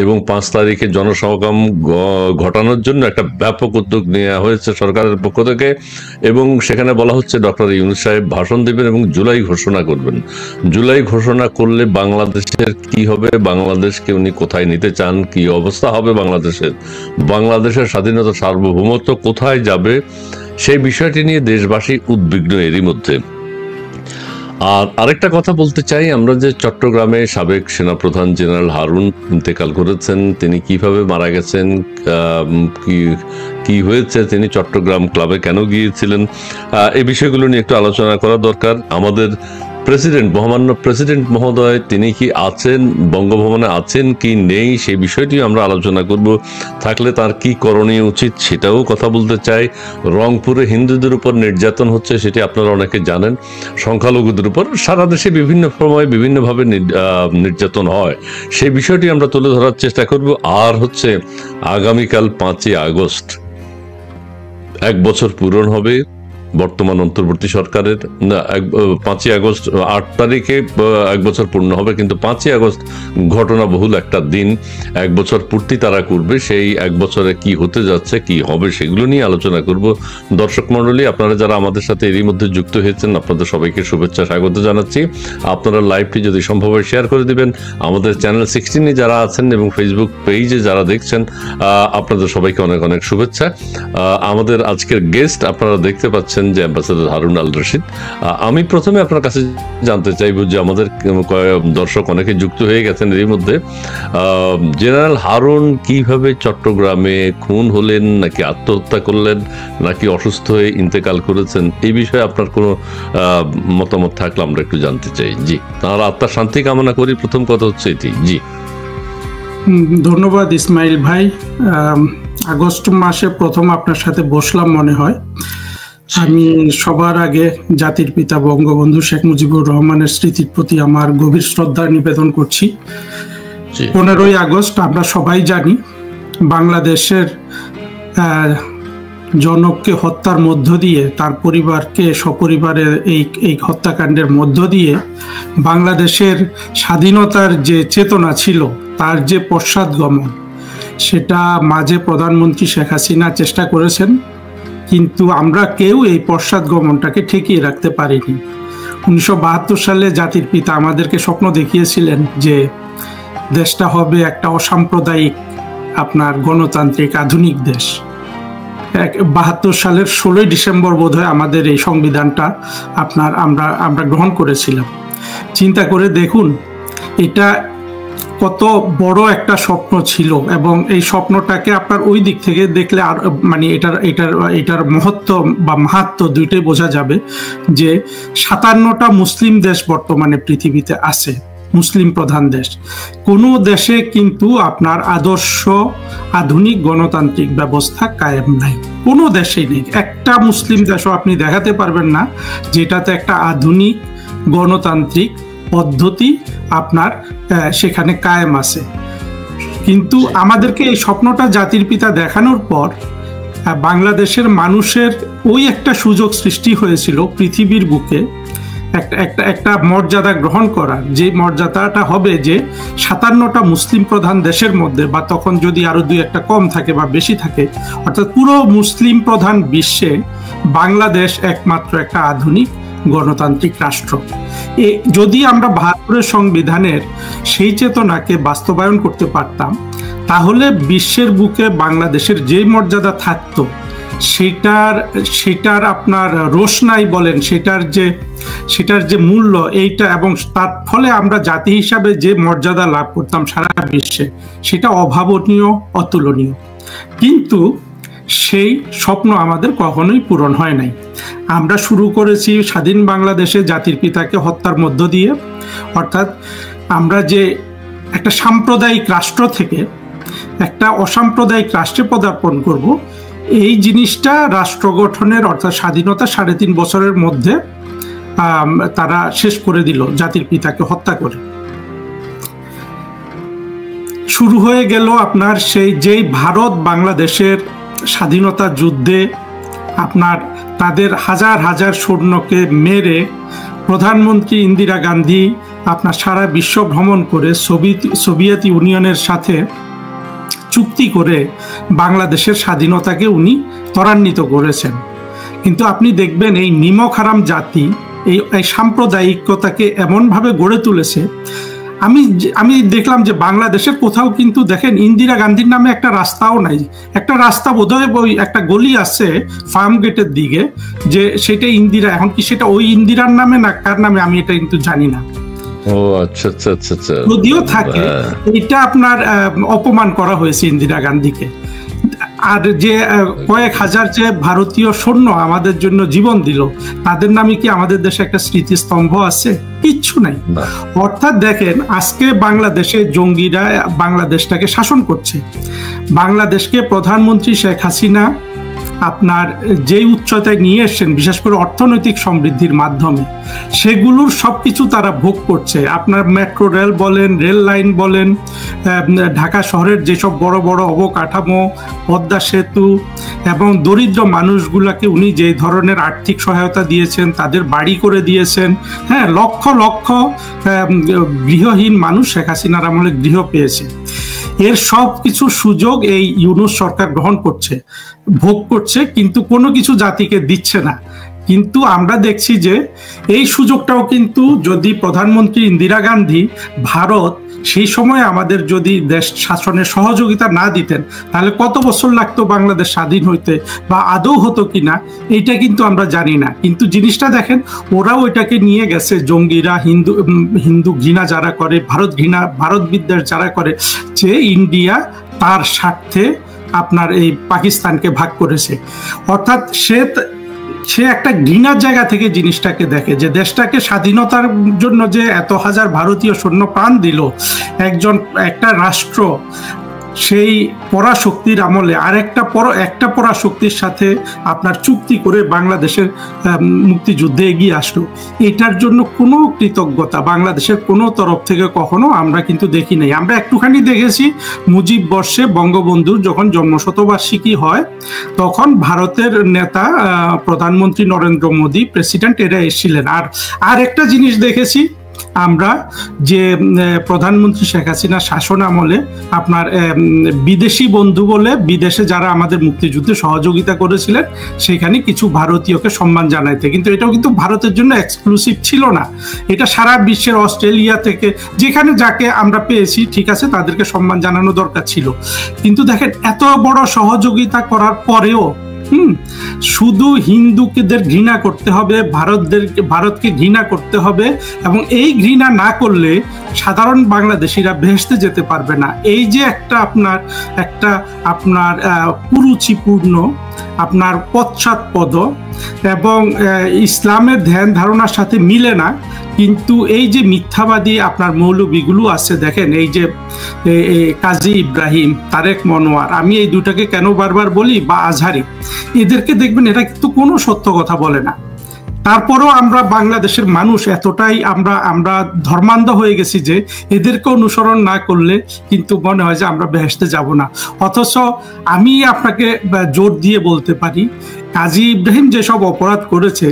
এবং 5 তারিখে জনসমাগম ঘটানোর জন্য একটা ব্যাপক উদ্যোগ নেওয়া হয়েছে সরকারের পক্ষ থেকে, এবং সেখানে বলা হচ্ছে ডক্টর ইউনূস সাহেব ভাষণ দেবেন এবং জুলাই ঘোষণা করবেন। জুলাই ঘোষণা করলে বাংলাদেশের কি হবে, বাংলাদেশকে উনি কোথায় নিতে চান, কি অবস্থা হবে বাংলাদেশের স্বাধীনতা সার্বভৌমত্ব কোথায় যাবে, সেই বিষয়টি নিয়ে দেশবাসী উদ্বিগ্ন এরই মধ্যে। আর আরেকটা কথা বলতে চাই, আমরা যে চট্টগ্রামে সাবেক সেনাপ্রধান জেনারেল হারুন ইন্তেকাল করেছেন, তিনি কিভাবে মারা গেছেন, কি কি হয়েছে, তিনি চট্টগ্রাম ক্লাবে কেন গিয়েছিলেন, এই বিষয়গুলো নিয়ে একটু আলোচনা করা দরকার। আমাদের মহামান্য প্রেসিডেন্ট মহোদয় তিনি কি আছেন, বঙ্গভবনে আছেন কি নেই, সেই বিষয়টি আমরা আলোচনা করব। থাকলে তার কি করণীয় উচিত সেটাও কথা বলতে চাই। রংপুরে হিন্দুদের উপর নির্যাতন হচ্ছে, সেটি আপনারা অনেকে জানেন। সংখ্যালঘুদের উপর সারা দেশে বিভিন্ন সময় বিভিন্নভাবে নির্যাতন হয়, সেই বিষয়টি আমরা তুলে ধরার চেষ্টা করব। আর হচ্ছে আগামীকাল 5ই আগস্ট 1 বছর পূরণ হবে বর্তমান অন্তর্বর্তী সরকারের। 5ই আগস্ট 8 তারিখে 1 বছর পূর্ণ হবে, কিন্তু 5ই আগস্ট ঘটনাবহুল একটা দিন, 1 বছর পূর্তি তারা করবে। সেই 1 বছরে কি হতে যাচ্ছে, কি হবে, সেগুলো নিয়ে আলোচনা করব। দর্শক মন্ডলী, আপনারা যারা আমাদের সাথে এরই মধ্যে যুক্ত হয়েছেন, আপনাদের সবাইকে শুভেচ্ছা স্বাগত জানাচ্ছি। আপনারা লাইভটি যদি সম্ভব হয় শেয়ার করে দিবেন। আমাদের চ্যানেল 16 যারা আছেন এবং ফেসবুক পেজে যারা দেখছেন, আপনাদের সবাইকে অনেক অনেক শুভেচ্ছা। আমাদের আজকের গেস্ট আপনারা দেখতে পাচ্ছেন যে অ্যাম্বাসেডর হারুন আল রশিদ। আমি প্রথমে আপনার কাছে জানতে চাইব যে আমাদের দর্শক অনেকে যুক্ত হয়ে গেছেন এর মধ্যে, জেনারেল হারুন কিভাবে চট্টগ্রামে খুন হলেন, নাকি আত্মহত্যা করলেন, নাকি অসুস্থ হয়ে ইন্তেকাল করেছেন, এই বিষয়ে আপনার কোনো মতামত থাকলে আমরা একটু জানতে চাই। জি, তার আত্মার শান্তি কামনা করি, প্রথম কথা হচ্ছে এটি। জি, ধন্যবাদ ইসমাইল ভাই। আগস্ট মাসে প্রথম আপনার সাথে বসলাম মনে হয়। আমি সবার আগে জাতির পিতা বঙ্গবন্ধু শেখ মুজিবুর রহমানের স্মৃতির প্রতি আমার গভীর শ্রদ্ধা নিবেদন করছি। 15ই আগস্ট আমরা সবাই জানি বাংলাদেশের জনককে হত্যার মধ্য দিয়ে, তার পরিবারকে সপরিবারে এই হত্যাকাণ্ডের মধ্য দিয়ে বাংলাদেশের স্বাধীনতার যে চেতনা ছিল তার যে পশ্চাৎগমন, সেটা মাঝে প্রধানমন্ত্রী শেখ হাসিনা চেষ্টা করেছেন, কিন্তু আমরা কেউ এই পশ্চাৎগমনটাকে ঠেকিয়ে রাখতে পারিনি। 1972 সালে জাতির পিতা আমাদেরকে স্বপ্ন দেখিয়েছিলেন যে দেশটা হবে একটা অসাম্প্রদায়িক আপনার গণতান্ত্রিক আধুনিক দেশ। 72 সালের 16ই ডিসেম্বর বোধহয় আমাদের এই সংবিধানটা আমরা গ্রহণ করেছিলাম। চিন্তা করে দেখুন এটা কত বড় একটা স্বপ্ন ছিল, এবং এই স্বপ্নটাকে আপনার ওই দিক থেকে দেখলে আর মানে এটার মহত্ব বা মাহাত্ম্য দুইটাই বোঝা যাবে যে 57টা মুসলিম দেশ বর্তমানে পৃথিবীতে আছে, মুসলিম প্রধান দেশ। কোনো দেশে কিন্তু আপনার আদর্শ আধুনিক গণতান্ত্রিক ব্যবস্থা কায়েম নাই, কোনো দেশেই নেই। একটা মুসলিম দেশও আপনি দেখাতে পারবেন না যেটাতে একটা আধুনিক গণতান্ত্রিক পদ্ধতি আপনার সেখানে কায়েম আছে। কিন্তু আমাদেরকে এই স্বপ্নটা জাতির পিতা দেখানোর পর বাংলাদেশের মানুষের ওই একটা সুযোগ সৃষ্টি হয়েছিল পৃথিবীর বুকে একটা মর্যাদা গ্রহণ করার, যে মর্যাদাটা হবে যে 57টা মুসলিম প্রধান দেশের মধ্যে, বা তখন যদি আরো 2-1টা কম থাকে বা বেশি থাকে, অর্থাৎ পুরো মুসলিম প্রধান বিশ্বে বাংলাদেশ একমাত্র একটা আধুনিক গণতান্ত্রিক রাষ্ট্র। যদি আমরা 72-এর সংবিধানের সেই চেতনাকে বাস্তবায়ন করতে পারতাম, তাহলে বিশ্বের বুকে বাংলাদেশের যে মর্যাদা থাকতো সেটার আপনার রোশনাই বলেন, সেটার যে মূল্য এইটা, এবং তার ফলে আমরা জাতি হিসাবে যে মর্যাদা লাভ করতাম সারা বিশ্বে, সেটা অভাবনীয়, অতুলনীয়। কিন্তু সেই স্বপ্ন আমাদের কখনোই পূরণ হয় নাই। আমরা শুরু করেছি স্বাধীন বাংলাদেশে জাতির পিতাকে হত্যার মধ্য দিয়ে, অর্থাৎ আমরা যে একটা সাম্প্রদায়িক রাষ্ট্র থেকে একটা অসাম্প্রদায়িক রাষ্ট্রে পদার্পণ করব, এই জিনিসটা রাষ্ট্র গঠনের অর্থাৎ স্বাধীনতা 3.5 বছরের মধ্যে তারা শেষ করে দিল জাতির পিতাকে হত্যা করে। শুরু হয়ে গেল আপনার যেই ভারত বাংলাদেশের স্বাধীনতা যুদ্ধে আপনার তাদের হাজার হাজার সৈন্যকে মেরে প্রধানমন্ত্রী ইন্দিরা গান্ধী আপনার সারা বিশ্ব ভ্রমণ করে সোভিয়েত ইউনিয়নের সাথে চুক্তি করে বাংলাদেশের স্বাধীনতাকে উনি ত্বরান্বিত করেছেন। কিন্তু আপনি দেখবেন এই নিমক হারাম জাতি এই সাম্প্রদায়িকতাকে এমনভাবে গড়ে তুলেছে। আমি দেখলাম যে বাংলাদেশের কোথাও কিন্তু দেখেন ইন্দিরা গান্ধীর নামে একটা রাস্তাও নাই। একটা রাস্তা বোধহয় ওই একটা গলি আছে ফার্ম গেটের দিকে, যে সেটা ইন্দিরা, এখন কি সেটা ওই ইন্দিরার নামে না কার নামে আমি এটা কিন্তু জানি না। ও আচ্ছা আচ্ছা আচ্ছা আচ্ছা, যদিও থাকে এটা আপনার অপমান করা হয়েছে ইন্দিরা গান্ধীকে। আর যে কয়েক হাজার যে ভারতীয় সৈন্য আমাদের জন্য জীবন দিল, তাদের নামে কি আমাদের দেশে একটা স্মৃতিস্তম্ভ আছে? কিচ্ছু নাই। অর্থাৎ দেখেন আজকে বাংলাদেশে জঙ্গিরা বাংলাদেশটাকে শাসন করছে। বাংলাদেশকে প্রধানমন্ত্রী শেখ হাসিনা আপনার যেই উচ্চতায় নিয়ে এসছেন, বিশেষ করে অর্থনৈতিক সমৃদ্ধির মাধ্যমে, সেগুলোর সবকিছু তারা ভোগ করছে। আপনার মেট্রো রেল বলেন, রেল লাইন বলেন, ঢাকা শহরের যেসব বড় বড় অবকাঠামো, পদ্মা সেতু, এবং দরিদ্র মানুষগুলাকে উনি যে ধরনের আর্থিক সহায়তা দিয়েছেন, তাদের বাড়ি করে দিয়েছেন। হ্যাঁ, লক্ষ লক্ষ গৃহহীন মানুষ শেখ হাসিনার আমলে গৃহ পেয়েছে। এর সব কিছু সুযোগ এই ইউনূস সরকার গ্রহণ করছে, ভোগ করছে, কিন্তু কোনো কিছু জাতিকে দিচ্ছে না। কিন্তু আমরা দেখছি যে এই সুযোগটাও কিন্তু যদি প্রধানমন্ত্রী ইন্দিরা গান্ধী, ভারত সেই সময় আমাদের যদি দেশ শাসনের সহযোগিতা না দিতেন, তাহলে কত বছর লাগতো বাংলাদেশ স্বাধীন হইতে, বা আদৌ হতো কিনা এইটা কিন্তু আমরা জানি না। কিন্তু জিনিসটা দেখেন, ওরাও এটাকে নিয়ে গেছে, জঙ্গিরা, হিন্দু ঘৃণা যারা করে, ভারত বিদ্বেষ যারা করে, যে ইন্ডিয়া তার স্বার্থে আপনার এই পাকিস্তানকে ভাগ করেছে। অর্থাৎ সে একটা ঘৃণার জায়গা থেকে জিনিসটাকে দেখে, যে দেশটাকে স্বাধীনতার জন্য যে এত হাজার ভারতীয় সৈন্য প্রাণ দিল, একটা রাষ্ট্র সেই পরাশক্তির আমলে একটা পরাশক্তির সাথে আপনার চুক্তি করে বাংলাদেশের মুক্তিযুদ্ধে এগিয়ে আসলো। এটার জন্য কোনো কৃতজ্ঞতা বাংলাদেশের কোনো তরফ থেকে কখনো আমরা কিন্তু দেখি নাই। আমরা একটুখানি দেখেছি মুজিব বর্ষে বঙ্গবন্ধুর যখন জন্মশতবার্ষিকী হয়, তখন ভারতের নেতা প্রধানমন্ত্রী নরেন্দ্র মোদী, প্রেসিডেন্ট, এরা এসেছিলেন। আর একটা জিনিস দেখেছি আমরা, যে প্রধানমন্ত্রী শেখ হাসিনা শাসন আমলে আপনার বিদেশি বন্ধু বলে বিদেশে যারা আমাদের মুক্তিযুদ্ধে সহযোগিতা করেছিলেন, সেখানে কিছু ভারতীয়কে সম্মান জানাইতে। কিন্তু এটাও কিন্তু ভারতের জন্য এক্সক্লুসিভ ছিল না, এটা সারা বিশ্বের অস্ট্রেলিয়া থেকে যেখানে যাকে আমরা পেয়েছি, ঠিক আছে, তাদেরকে সম্মান জানানো দরকার ছিল। কিন্তু দেখেন এত বড় সহযোগিতা করার পরেও শুধু হিন্দুদের ঘৃণা করতে হবে, ভারতকে ঘৃণা করতে হবে, এবং এই ঘৃণা না করলে সাধারণ বাংলাদেশিরা ভেস্তে যেতে পারবে না। এই যে আপনার কুরুচিপূর্ণ, আপনার পশ্চাৎপদ এবং ইসলামের ধ্যান ধারণার সাথে মিলে না, কিন্তু এই যে মিথ্যাবাদী আপনার মৌলবীগুলো আছে, দেখেন এই যে কাজী ইব্রাহিম, তারেক মনোয়ার, আমি এই দুটাকে কেন বারবার বলি, বা আজহারি, এদেরকে দেখবেন এরা কিন্তু কোনো সত্য কথা বলে না। তারপরও আমরা বাংলাদেশের মানুষ এতটাই আমরা ধর্মান্ধ হয়ে গেছি যে এদেরকে অনুসরণ না করলে কিন্তু মনে হয় যে আমরা বেহেশতে যাব না। অথচ আমি আপনাকে জোর দিয়ে বলতে পারি, কাজী ইব্রাহিম যেসব অপরাধ করেছে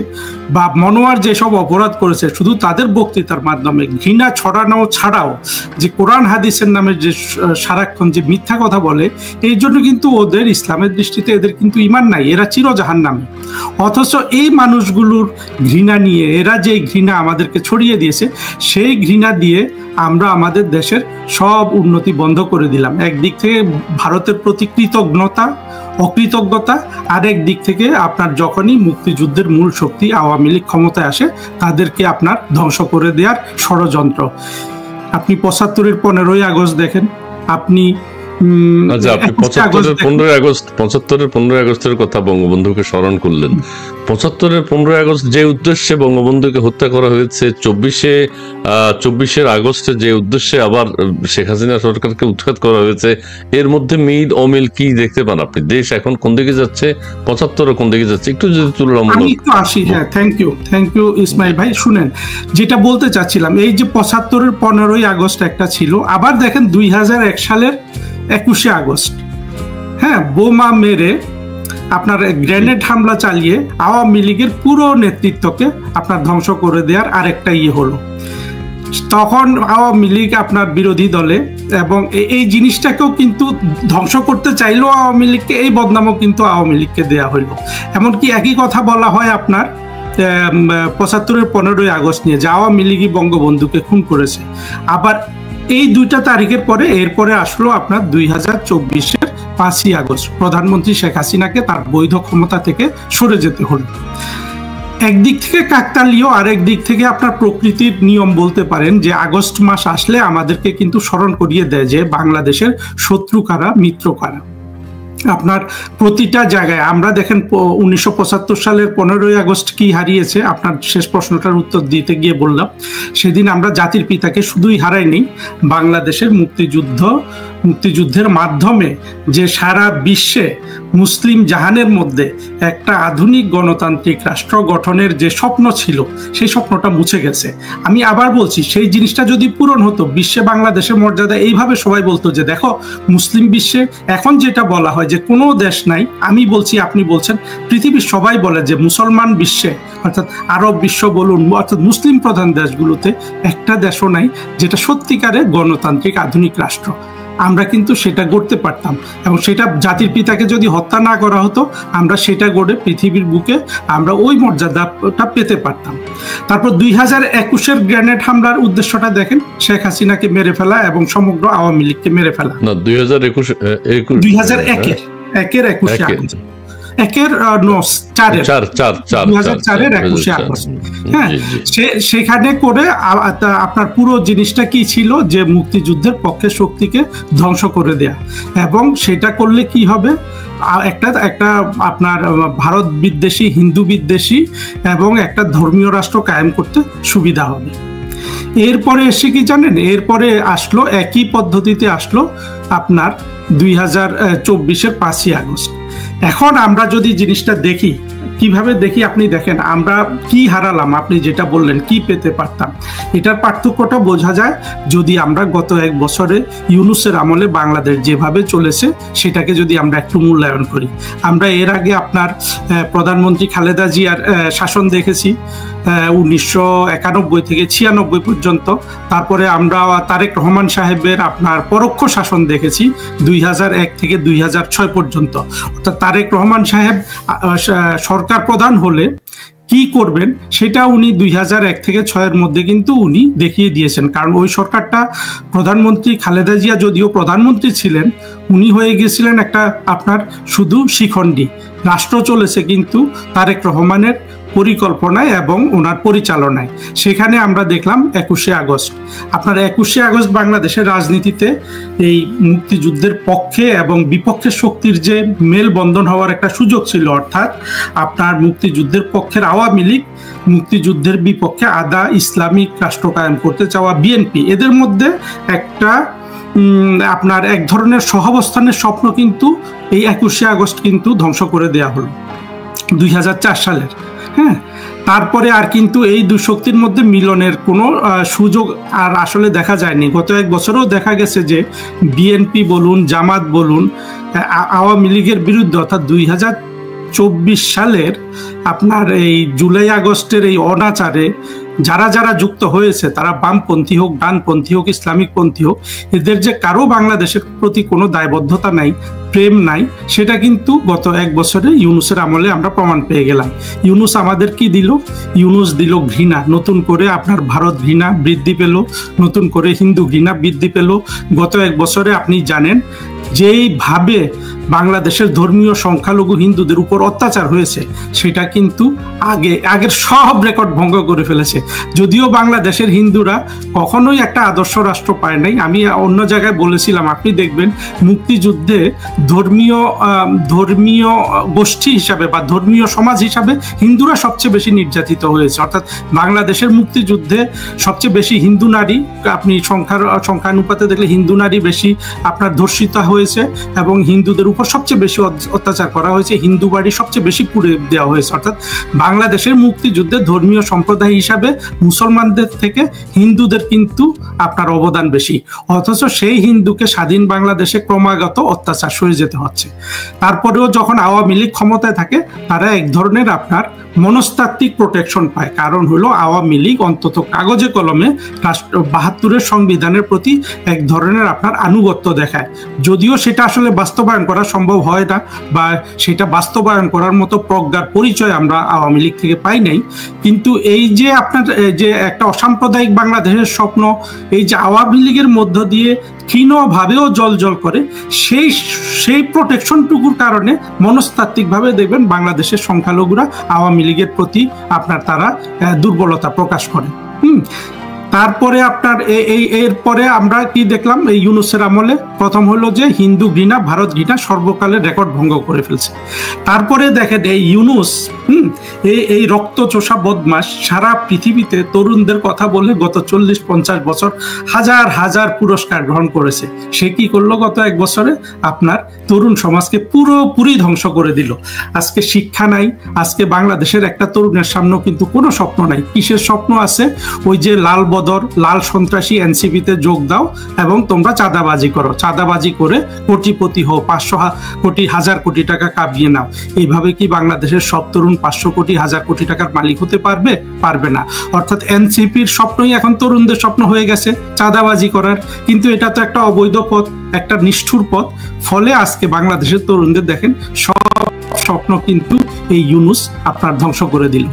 বা মনোয়ার যেসব অপরাধ করেছে, শুধু তাদের বক্তৃতার মাধ্যমে ঘৃণা ছড়ানো ছাড়াও যে কোরআন হাদিসের নামে যে সারাক্ষণ যে মিথ্যা কথা বলে, এই জন্য কিন্তু ওদের ইসলামের দৃষ্টিতে এদের কিন্তু ঈমান নাই, এরা চিরজাহান্নামী। অথচ এই মানুষগুলোর ঘৃণা নিয়ে, এরা যে ঘৃণা আমাদেরকে ছড়িয়ে দিয়েছে, সেই ঘৃণা দিয়ে আমরা আমাদের দেশের সব উন্নতি বন্ধ করে দিলাম। একদিক থেকে ভারতের প্রতি অকৃতজ্ঞতা, আরেক দিক থেকে আপনার যখনই মুক্তিযুদ্ধের মূল শক্তি আওয়ামী লীগ ক্ষমতায় আসে, তাদেরকে আপনার ধ্বংস করে দেওয়ার ষড়যন্ত্র। আপনি ৭৫-এর 15ই আগস্ট দেখেন, আপনি ৭৫-এর 15ই আগস্টের কথা বঙ্গবন্ধুকে স্মরণ করলেন। ৭৫-এর 15ই আগস্ট যে উদ্দেশ্যে বঙ্গবন্ধুকে হত্যা করা হয়েছে, ২৪শে আগস্টে যে উদ্দেশ্যে আবার শেখ হাসিনা সরকারকে উৎখাত করা হয়েছে, এর মধ্যে মিল অমিল কি দেখতে পান আপনি? দেশ এখন কোন দিকে যাচ্ছে, ৭৫ কোন দিকে যাচ্ছে, একটু যদি তুলনামূলক আসি। হ্যাঁ, থ্যাংক ইউ ইসমাইল ভাই। শুনেন, যেটা বলতে চাচ্ছিলাম, এই যে ৭৫-এর 15ই আগস্ট একটা ছিল, আবার দেখেন ২০০১ সালের ২১শে আগস্ট, হ্যাঁ, বোমা মেরে আপনার গ্রেনেড হামলা চালিয়ে আওয়ামী লীগের পুরো নেতৃত্বকে আপনার ধ্বংস করে দেওয়ার আরেকটা হলো। তখন আওয়ামী লীগ আপনার বিরোধী দলে, এবং এই জিনিসটাকেও কিন্তু ধ্বংস করতে চাইলেও আওয়ামী লীগকে, এই বদনামও কিন্তু আওয়ামী লীগকে দেওয়া হইলো। এমনকি একই কথা বলা হয় আপনার ৭৫-এর 15ই আগস্ট নিয়ে, যে আওয়ামী লীগই বঙ্গবন্ধুকে খুন করেছে। আবার এই 2টা তারিখের পরে এরপরে আসলো আপনার 2024-এর 5ই আগস্ট, প্রধানমন্ত্রী শেখ হাসিনাকে তার বৈধ ক্ষমতা থেকে সরে যেতে হলো। একদিক থেকে কাকতালীয়, আর একদিক থেকে আপনার প্রকৃতির নিয়ম বলতে পারেন, যে আগস্ট মাস আসলে আমাদেরকে কিন্তু স্মরণ করিয়ে দেয় যে বাংলাদেশের শত্রু কারা, মিত্র কারা। আপনার প্রতিটা জায়গায় আমরা দেখেন 1975 সালের 15ই আগস্ট কি হারিয়েছে, আপনার শেষ প্রশ্নটার উত্তর দিতে গিয়ে বললাম, সেদিন আমরা জাতির পিতাকে শুধুই হারাইনি, বাংলাদেশের মুক্তিযুদ্ধের মাধ্যমে যে সারা বিশ্বে মুসলিম জাহানের মধ্যে একটা আধুনিক গণতান্ত্রিক রাষ্ট্র গঠনের যে স্বপ্ন ছিল, সেই স্বপ্নটা মুছে গেছে। আমি আবার বলছি, সেই জিনিসটা যদি পূরণ হতো, বিশ্বে বাংলাদেশের মর্যাদা এইভাবে সবাই বলতো যে দেখো মুসলিম বিশ্বে এখন যেটা বলা হয় যে কোনো দেশ নাই, আমি বলছি, আপনি বলছেন, পৃথিবীর সবাই বলে যে মুসলমান বিশ্বে, অর্থাৎ আরব বিশ্ব বলুন, অর্থাৎ মুসলিম প্রধান দেশগুলোতে একটা দেশও নাই যেটা সত্যিকারের গণতান্ত্রিক আধুনিক রাষ্ট্র। আমরা কিন্তু সেটা গড়তে পারতাম, এবং সেটা জাতির পিতাকে যদি হত্যা না করা হতো, আমরা সেটা গড়ে পৃথিবীর বুকে আমরা ওই মর্যাদাটা পেতে পারতাম। তারপর 2021-এর গ্রেনেড হামলার উদ্দেশ্যটা দেখেন, শেখ হাসিনাকে মেরে ফেলা এবং সমগ্র আওয়ামী লীগকে মেরে ফেলা। না, 2001-এর 21 আগস্ট। হ্যাঁ, সেখানে করে আপনার পুরো জিনিসটা কি ছিল, যে মুক্তিযুদ্ধের পক্ষে শক্তিকে ধ্বংস করে দেয়া, এবং সেটা করলে কি হবে, একটা আপনার ভারত বিদ্বেষী, হিন্দু বিদ্বেষী এবং একটা ধর্মীয় রাষ্ট্র কায়েম করতে সুবিধা হবে। এরপরে এসে কি জানেন, এরপরে আসলো একই পদ্ধতিতে আসলো আপনার 2024-এর 5ই আগস্ট। এখন আমরা যদি জিনিসটা দেখি, কিভাবে দেখি, আপনি দেখেন আমরা কি হারালাম, আপনি যেটা বললেন কি পেতে পারতাম, এটার পার্থক্যটা বোঝা যায় যদি আমরা গত 1 বছরে ইউনূসের আমলে বাংলাদেশ যেভাবে চলেছে সেটাকে যদি আমরা একটু মূল্যায়ন করি। আমরা এর আগে আপনার প্রধানমন্ত্রী খালেদা জিয়ার শাসন দেখেছি 1991 থেকে 96 পর্যন্ত। তারপরে আমরা তারেক রহমান সাহেবের আপনার পরোক্ষ শাসন দেখেছি 2001 থেকে 2006 পর্যন্ত। অর্থাৎ তারেক রহমান সাহেব সরকার প্রধান হলে কি করবেন সেটা উনি 2001 থেকে 6-এর মধ্যে কিন্তু উনি দেখিয়ে দিয়েছেন। কারণ ওই সরকারটা, প্রধানমন্ত্রী খালেদা জিয়া যদিও প্রধানমন্ত্রী ছিলেন, উনি হয়ে গিয়েছিলেন একটা আপনার শুধু শিখণ্ডী। রাষ্ট্র চলেছে কিন্তু তারেক রহমানের পরিকল্পনায় এবং ওনার পরিচালনায়। সেখানে আমরা দেখলাম 21শে আগস্ট। আপনার 21শে আগস্ট বাংলাদেশের রাজনীতিতে এই মুক্তিযুদ্ধের পক্ষে এবং বিপক্ষে শক্তির যে মেলবন্ধন হওয়ার একটা সুযোগ ছিল, অর্থাৎ আপনার মুক্তিযুদ্ধের পক্ষের আওয়ামী লীগ, মুক্তিযুদ্ধের বিপক্ষে আদা ইসলামিক রাষ্ট্র কায়েম করতে চাওয়া বিএনপি, এদের মধ্যে একটা আপনার এক ধরনের সহাবস্থানের স্বপ্ন কিন্তু এই 21শে আগস্ট কিন্তু ধ্বংস করে দেয়া হলো 2004 সালের। হ্যাঁ, তারপরে আর কিন্তু এই দুই শক্তির মধ্যে মিলনের কোনো সুযোগ আর আসলে দেখা যায়নি। গত 1 বছরেও দেখা গেছে যে বিএনপি বলুন, জামাত বলুন, আওয়ামী লীগের বিরুদ্ধে, অর্থাৎ 2024 সালের আপনার এই জুলাই আগস্টের এই অনাচারে যারা যারা যুক্ত হয়েছে, তারা বামপন্থী হোক, ডানপন্থী হোক, ইসলামিক পন্থী হোক, এদের যে কারো বাংলাদেশের প্রতি কোনো দায়বদ্ধতা নাই, প্রেম নাই, সেটা কিন্তু গত 1 বছরে ইউনূসের আমলে আমরা প্রমাণ পেয়ে গেলাম। ইউনূস আমাদের কি দিল? ইউনূস দিল ঘৃণা। নতুন করে আপনার ভারত ঘৃণা বৃদ্ধি পেল, নতুন করে হিন্দু ঘৃণা বৃদ্ধি পেল। গত 1 বছরে আপনি জানেন যেইভাবে বাংলাদেশের ধর্মীয় সংখ্যালঘু হিন্দুদের উপর অত্যাচার হয়েছে, সেটা কিন্তু আগের সব রেকর্ড ভঙ্গ করে ফেলেছে। যদিও বাংলাদেশের হিন্দুরা কখনোই একটা আদর্শ রাষ্ট্র পায় নাই। আমি অন্য জায়গায় বলেছিলাম, আপনি দেখবেন মুক্তিযুদ্ধে ধর্মীয় গোষ্ঠী হিসাবে বা ধর্মীয় সমাজ হিসাবে হিন্দুরা সবচেয়ে বেশি নির্যাতিত হয়েছে। অর্থাৎ বাংলাদেশের মুক্তিযুদ্ধে সবচেয়ে বেশি হিন্দু নারী, আপনি সংখ্যানুপাতে দেখলে হিন্দু নারী বেশি আপনার ধর্ষিতা হয়েছে এবং হিন্দুদের উপর সবচেয়ে বেশি অত্যাচার করা হয়েছে, হিন্দু বাড়ি সবচেয়ে বেশি পুড়ে দেওয়া হয়েছে। অর্থাৎ বাংলাদেশের মুক্তিযুদ্ধে ধর্মীয় সম্প্রদায় হিসাবে মুসলমানদের থেকে হিন্দুদের কিন্তু আপনার অবদান বেশি, অথচ সেই হিন্দুকে স্বাধীন বাংলাদেশে ক্রমাগত অত্যাচার সয়ে যেতে হচ্ছে। তারপরেও যখন আওয়ামী লীগ ক্ষমতায় থাকে তারা এক ধরনের আপনার মনস্তাত্ত্বিক প্রোটেকশন পায়, কারণ হলো আওয়ামী লীগ অন্তত কাগজে কলমে ৭২-এর সংবিধানের প্রতি এক ধরনের আপনার আনুগত্য দেখায়, যদিও সেটা আসলে বাস্তবায়ন করা সম্ভব হয় না বা সেটা বাস্তবায়ন করার মতো প্রজ্ঞার পরিচয় আমরা আওয়ামী লীগ থেকে পাই নাই। কিন্তু এই যে আপনার যে একটা অসাম্প্রদায়িক বাংলাদেশের স্বপ্ন, এই যে আওয়ামী লীগের মধ্য দিয়ে ক্ষীণভাবেও জল করে, সেই প্রোটেকশনটুকুর কারণে মনস্তাত্ত্বিকভাবে দেখবেন বাংলাদেশের সংখ্যালঘুরা আওয়ামী লীগের প্রতি আপনার তারা দুর্বলতা প্রকাশ করে। তারপরে আপনার এরপরে আমরা কি দেখলাম, এই ইউনূসের আমলে প্রথম হলো যে হিন্দু ঘৃণা, ভারত ঘৃণা সর্বকালের রেকর্ড ভঙ্গ করে ফেলছে। তারপরে দেখেন এই ইউনূস এই রক্তচোষা বদমাশ সারা পৃথিবীতে তরুণদের কথা বলে গত 40-50 বছর হাজার হাজার পুরস্কার গ্রহণ করেছে। সে কি করলো গত 1 বছরে? আপনার তরুণ সমাজকে পুরোপুরি ধ্বংস করে দিল। আজকে শিক্ষা নাই, আজকে বাংলাদেশের একটা তরুণের সামনেও কিন্তু কোনো স্বপ্ন নাই। কিসের স্বপ্ন আছে? ওই যে লাল বদর, লাল সন্ত্রাসী এনসিপিতে যোগ দাও এবং তোমরা চাঁদাবাজি করো, চাঁদাবাজি করে কোটিপতি হও, 500 কোটি 1000 কোটি টাকা কামিয়ে নাও। এইভাবে কি বাংলাদেশের সব তরুণ 500 কোটি 1000 কোটি টাকার মালিক হতে পারবে? পারবে না। অর্থাৎ এনসিপির স্বপ্নই এখন তরুণদের স্বপ্ন হয়ে গেছে, চাঁদাবাজি করার। কিন্তু এটা তো একটা অবৈধ পথ, একটা নিষ্ঠুর পথ। ফলে আজকে বাংলাদেশের তরুণদের দেখেন সব স্বপ্ন কিন্তু এই ইউনূস আপনার ধ্বংস করে দিল।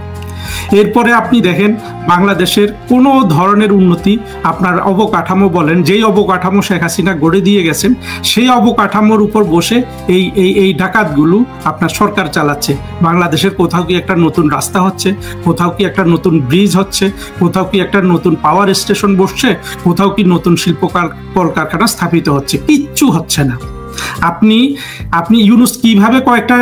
এরপরে আপনি দেখেন বাংলাদেশের কোনো ধরনের উন্নতি, আপনার অবকাঠামো বলেন, যেই অবকাঠামো শেখ হাসিনা গড়ে দিয়ে গেছেন সেই অবকাঠামোর উপর বসে এই ডাকাতগুলো আপনার সরকার চালাচ্ছে। বাংলাদেশের কোথাও কি একটা নতুন রাস্তা হচ্ছে, কোথাও কি একটা নতুন ব্রিজ হচ্ছে, কোথাও কি একটা নতুন পাওয়ার স্টেশন বসছে, কোথাও কি নতুন শিল্প কলকারখানা স্থাপিত হচ্ছে? কিচ্ছু হচ্ছে না। আপনি ইউনূস কিভাবে কয়েকটা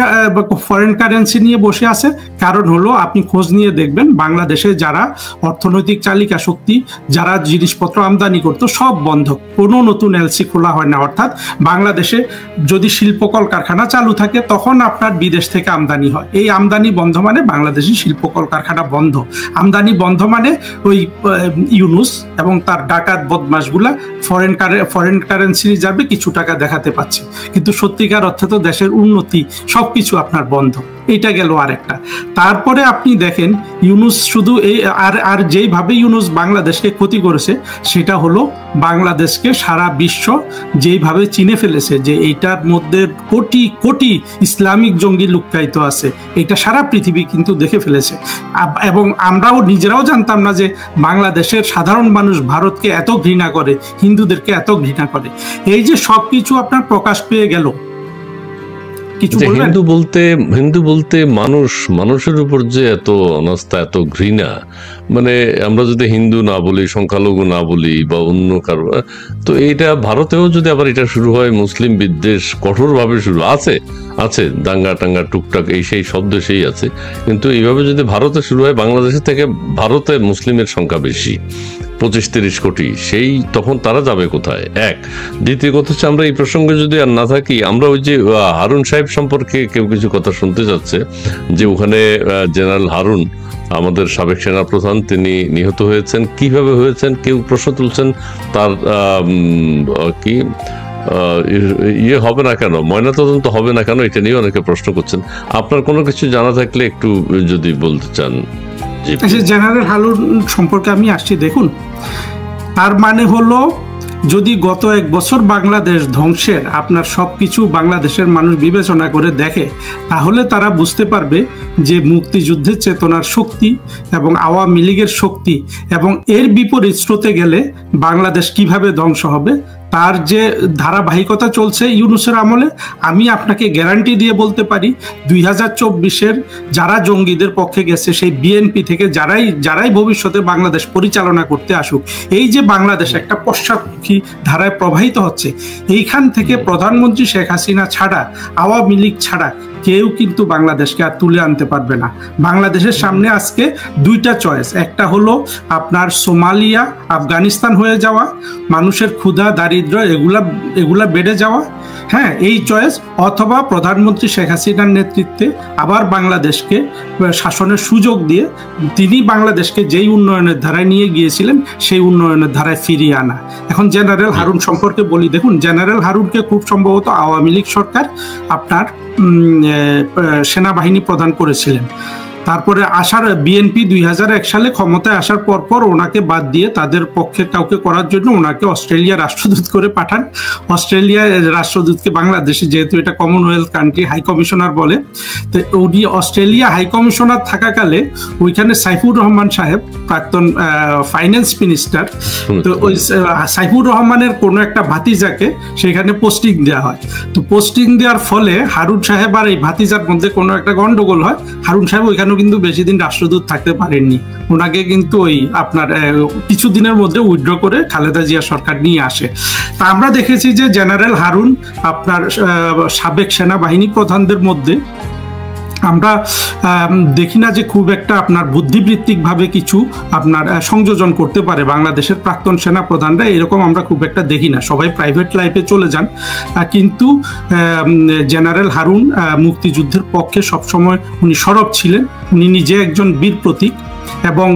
ফরেন কারেন্সি নিয়ে বসে আছে? কারণ হলো আপনি খোঁজ নিয়ে দেখবেন বাংলাদেশে যারা অর্থনৈতিক চালিকা শক্তি, যারা জিনিসপত্র আমদানি করতো সব বন্ধ, কোনো নতুন এলসি খোলা হয় না। অর্থাৎ বাংলাদেশে যদি শিল্প কলকারখানা চালু থাকে তখন আপনার বিদেশ থেকে আমদানি হয়। এই আমদানি বন্ধ মানে বাংলাদেশি শিল্প কলকারখানা বন্ধ। আমদানি বন্ধ মানে ওই ইউনূস এবং তার ডাকাত বদমাশগুলা ফরেন কারেন্সি রিজার্ভে কিছু টাকা দেখাতে পাচ্ছে, কিন্তু সত্যিকার অর্থে তো দেশের উন্নতি সবকিছু আপনার বন্ধ। এটা গেল আরেকটা। তারপরে আপনি দেখেন ইউনূস শুধু আর যেইভাবে ইউনূস বাংলাদেশকে ক্ষতি করেছে সেটা হলো বাংলাদেশকে সারা বিশ্ব যেইভাবে চিনে ফেলেছে যে এইটার মধ্যে কোটি কোটি ইসলামিক জঙ্গি লুক্কায়িত আছে, এটা সারা পৃথিবী কিন্তু দেখে ফেলেছে। এবং আমরাও নিজেরাও জানতাম না যে বাংলাদেশের সাধারণ মানুষ ভারতকে এত ঘৃণা করে, হিন্দুদেরকে এত ঘৃণা করে। এই যে সবকিছু আপনার প্রকাশ পেয়ে গেল। হিন্দু বলতে মানুষের উপর যে এত অনাস্থা, এত ঘৃণা, মানে আমরা যদি হিন্দু না বলি, সংখ্যালঘু না বলি বা অন্য কারো, তো এইটা ভারতেও যদি আবার এটা শুরু হয়, মুসলিম বিদ্বেষ কঠোরভাবে শুরু আছে দাঙ্গা টাঙ্গা টুকটাক এই সেই শব্দ সেই আছে, কিন্তু এইভাবে যদি ভারতে শুরু হয়, বাংলাদেশের থেকে ভারতে মুসলিমের সংখ্যা বেশি, 25-30 কোটি, সেই তখন তারা যাবে কোথায়? এক। দ্বিতীয় কথা হচ্ছে, আমরা এই প্রসঙ্গে যদি আর না থাকি, আমরা ওই যে হারুন সাহেব সম্পর্কে কেউ কিছু কথা শুনতে যাচ্ছে যে ওখানে জেনারেল হারুন, আমাদের সাবেক সেনাপ্রধান, তিনি নিহত হয়েছেন। কিভাবে হয়েছেন? কেউ প্রশ্ন তুলছেন তার কি ইয়ে হবে না কেন, ময়নাতদন্ত হবে না কেন, এটা নিয়ে অনেকে প্রশ্ন করছেন। আপনার কোনো কিছু জানা থাকলে একটু যদি বলতে চান। জেনারেল হারুন সম্পর্কে আমি আসছি। দেখুন, তার মানে হলো যদি গত 1 বছর বাংলাদেশ ধ্বংসের আপনার সবকিছু বাংলাদেশের মানুষ বিবেচনা করে দেখে, তাহলে তারা বুঝতে পারবে যে মুক্তিযুদ্ধের চেতনার শক্তি এবং আওয়ামী লীগের শক্তি এবং এর বিপরীত স্রোতে গেলে বাংলাদেশ কিভাবে ধ্বংস হবে তার যে ধারাবাহিকতা চলছে ইউনূসের আমলে। আমি আপনাকে গ্যারান্টি দিয়ে বলতে পারি 2024-এর যারা জঙ্গিদের পক্ষে গেছে, সেই বিএনপি থেকে যারাই ভবিষ্যতে বাংলাদেশ পরিচালনা করতে আসুক, এই যে বাংলাদেশ একটা পশ্চাৎমুখী ধারায় প্রবাহিত হচ্ছে, এইখান থেকে প্রধানমন্ত্রী শেখ হাসিনা ছাড়া, আওয়ামী লীগ ছাড়া কেউ কিন্তু বাংলাদেশকে আর তুলে আনতে পারবে না। বাংলাদেশের সামনে আজকে 2টা চয়েস, একটা হলো আপনার সোমালিয়া, আফগানিস্তান হয়ে যাওয়া, মানুষের ক্ষুধা দারিদ্র এগুলা বেড়ে যাওয়া, হ্যাঁ, এই চয়েস, অথবা প্রধানমন্ত্রী শেখ হাসিনার নেতৃত্বে আবার বাংলাদেশকে শাসনের সুযোগ দিয়ে তিনি বাংলাদেশকে যেই উন্নয়নের ধারায় নিয়ে গিয়েছিলেন সেই উন্নয়নের ধারায় ফিরিয়ে আনা। এখন জেনারেল হারুন সম্পর্কে বলি, দেখুন জেনারেল হারুনকে খুব সম্ভবত আওয়ামী লীগ সরকার আপনার সেনাবাহিনী প্রদান করেছিলেন। তারপরে আসার বিএনপি 2001 সালে ক্ষমতায় আসার পর ওনাকে বাদ দিয়ে তাদের পক্ষে কাউকে করার জন্য ওনাকে অস্ট্রেলিয়া রাষ্ট্রদূত করে পাঠান। অস্ট্রেলিয়ার রাষ্ট্রদূতকে বাংলাদেশে, যেহেতু এটা কমনওয়েলথ কান্ট্রি, হাই কমিশনার বলে, তো উনি অস্ট্রেলিয়া হাই কমিশনার থাকাকালে ওইখানে সাইফুর রহমান সাহেব, প্রাক্তন ফাইন্যান্স মিনিস্টার, তো ওই সাইফুর রহমানের কোনো একটা ভাতিজাকে সেখানে পোস্টিং দেওয়া হয়। তো পোস্টিং দেওয়ার ফলে হারুন সাহেব আর এই ভাতিজার মধ্যে কোনো একটা গন্ডগোল হয়। হারুন সাহেব ওইখানে কিন্তু বেশি দিন রাষ্ট্রদূত থাকতে পারেননি, ওনাকে কিন্তু ওই আপনার কিছুদিনের মধ্যে উইথড্র করে খালেদা জিয়া সরকার নিয়ে আসে। তা আমরা দেখেছি যে জেনারেল হারুন আপনার সাবেক সেনাবাহিনী প্রধানদের মধ্যে আমরা দেখি না যে খুব একটা আপনার বুদ্ধিবৃত্তিকভাবে কিছু আপনার সংযোজন করতে পারে। বাংলাদেশের প্রাক্তন সেনা প্রধানরা এরকম আমরা খুব একটা দেখি না, সবাই প্রাইভেট লাইফে চলে যান। কিন্তু জেনারেল হারুন মুক্তিযুদ্ধের পক্ষে সবসময় উনি সরব ছিলেন, উনি নিজে একজন বীর প্রতীক। এবং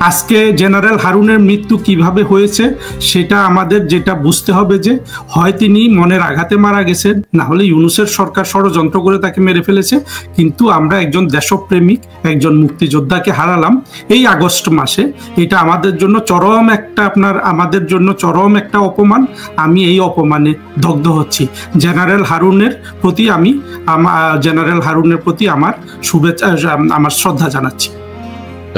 আজকে জেনারেল হারুনের মৃত্যু কিভাবে হয়েছে সেটা আমাদের যেটা বুঝতে হবে যে হয় তিনি মনের আঘাতে মারা গেছেন, না হলে ইউনূসের সরকার ষড়যন্ত্র করে তাকে মেরে ফেলেছে। কিন্তু আমরা একজন দেশপ্রেমিক, একজন মুক্তিযোদ্ধাকে হারালাম এই আগস্ট মাসে। এটা আমাদের জন্য চরম একটা অপমান। আমি এই অপমানে দগ্ধ হচ্ছি। জেনারেল হারুনের প্রতি আমার শুভেচ্ছা, আমার শ্রদ্ধা জানাচ্ছি।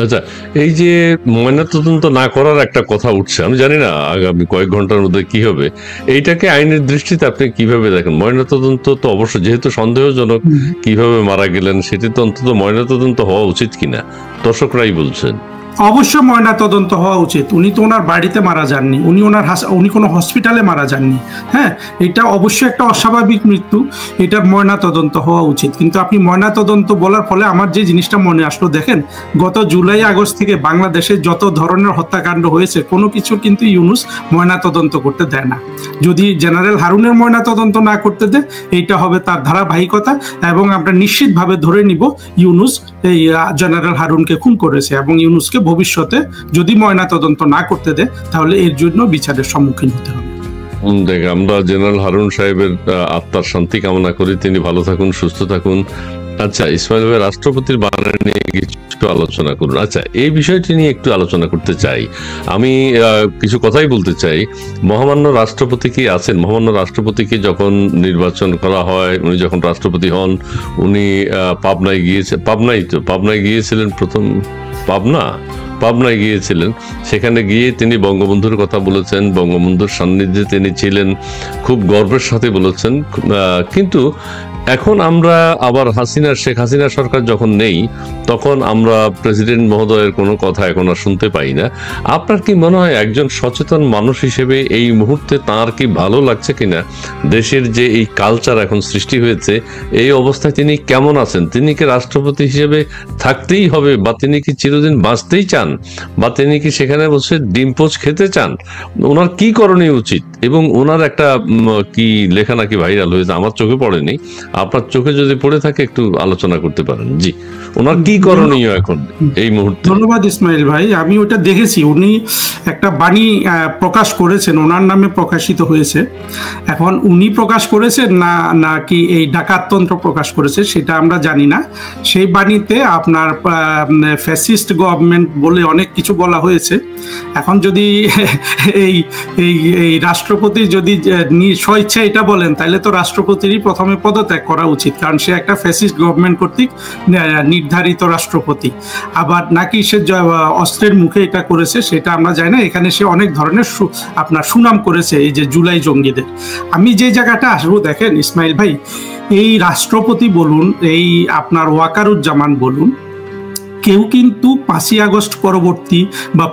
আচ্ছা, এই যে ময়নাতদন্ত না করার একটা কথা উঠছে, আমি জানি না আগামী কয়েক ঘন্টার মধ্যে কি হবে, এইটাকে আইনের দৃষ্টিতে আপনি কিভাবে দেখেন? ময়নাতদন্ত তো অবশ্য যেহেতু সন্দেহজনক কিভাবে মারা গেলেন সেটি তো অন্তত ময়নাতদন্ত হওয়া উচিত কিনা দর্শকরাই বলছেন। অবশ্যই ময়না তদন্ত হওয়া উচিত। উনি তো ওনার বাড়িতে মারা যাননি, উনি কোনো হসপিটালে মারা যাননি। হ্যাঁ, এটা অবশ্যই একটা অস্বাভাবিক মৃত্যু, এটার ময়না তদন্ত হওয়া উচিত। কিন্তু আপনি ময়না তদন্ত বলার ফলে আমার যে জিনিসটা মনে আসলো, দেখেন গত জুলাই আগস্ট থেকে বাংলাদেশে যত ধরনের হত্যাকাণ্ড হয়েছে কোনো কিছু কিন্তু ইউনূস ময়না তদন্ত করতে দেয় না। যদি জেনারেল হারুনের ময়না তদন্ত না করতে দেয়, এইটা হবে তার ধারাবাহিকতা, এবং আমরা নিশ্চিতভাবে ধরে নিব ইউনূস এই জেনারেল হারুনকে খুন করেছে, এবং ইউনূসকে ভবিষ্যতে যদি ময়না তদন্ত না করতে দেয় তাহলে এর জন্য বিচারের সম্মুখীন হতে হবে। দেখ, আমরা জেনারেল হারুন সাহেবের আত্মার শান্তি কামনা করি, তিনি ভালো থাকুন, সুস্থ থাকুন। আচ্ছা, ইসমাইল ভাই রাষ্ট্রপতির বানান নিয়ে কিছু আলোচনা করুন। আচ্ছা, এই বিষয়টি নিয়ে একটু আলোচনা করতে চাই। আমি কিছু কথাই বলতে চাই। মহামান্য রাষ্ট্রপতি কি আছেন? মহামান্য রাষ্ট্রপতিকে যখন নির্বাচন করা হয়, উনি যখন রাষ্ট্রপতি হন, উনি পাবনায় গিয়েছিলেন, প্রথম পাবনায় গিয়েছিলেন। সেখানে গিয়ে তিনি বঙ্গবন্ধুর কথা বলেছেন, বঙ্গবন্ধুর সান্নিধ্যে তিনি ছিলেন, খুব গর্বের সাথে বলেছেন। কিন্তু এখন আমরা আবার শেখ হাসিনা সরকার যখন নেই, তখন আমরা প্রেসিডেন্ট মহোদয়ের কোনো কথা এখন আর শুনতে পাই না। আপনার কি মনে হয় একজন সচেতন মানুষ হিসেবে এই মুহূর্তে তার কি ভালো লাগছে কিনা? দেশের যে এই কালচার এখন সৃষ্টি হয়েছে, এই অবস্থায় তিনি কেমন আছেন? তিনি কি রাষ্ট্রপতি হিসেবে থাকতেই হবে, বা তিনি কি চিরদিন বাঁচতেই চান, বা তিনি কি সেখানে বসে ডিম পোচ খেতে চান? ওনার কি করণীয় উচিত? এবং ওনার একটা কি লেখা নাকি ভাইরাল হয়েছে, আমার চোখে পড়েনি, আপনার চোখে যদি পড়ে থাকে একটু আলোচনা করতে পারেন। জি, ওনার কি করণীয় এখন এই মুহূর্তে? ধন্যবাদ ইসমাইল ভাই, আমি ওটা দেখেছি। উনি একটা বাণী প্রকাশ করেছেন, ওনার নামে প্রকাশিত হয়েছে। এখন উনি প্রকাশ করেছেন নাকি এই ডাকাততন্ত্র প্রকাশ করেছে সেটা আমরা জানি না। সেই বাণীতে আপনার ফ্যাসিস্ট গভর্নমেন্ট বলে অনেক কিছু বলা হয়েছে। এখন যদি এই রাষ্ট্রপতি যদি স্বইচ্ছা এটা বলেন, তাহলে তো রাষ্ট্রপতিরই প্রথমে পদত্যাগ করা উচিত, কারণ সে একটা ফ্যাসিস্ট গভর্নমেন্ট কর্তৃক নির্ধারিত রাষ্ট্রপতি। আবার নাকি সে অস্ত্রের মুখে এটা করেছে সেটা আমরা জানি না। এখানে সে অনেক ধরনের আপনার সুনাম করেছে, এই যে জুলাই জঙ্গিদের। আমি যে জায়গাটা আসবো, দেখেন ইসমাইল ভাই, এই রাষ্ট্রপতি বলুন, এই আপনার ওয়াকারুজ্জামান বলুন, কেউ কিন্তু 5ই আগস্ট পরবর্তী বা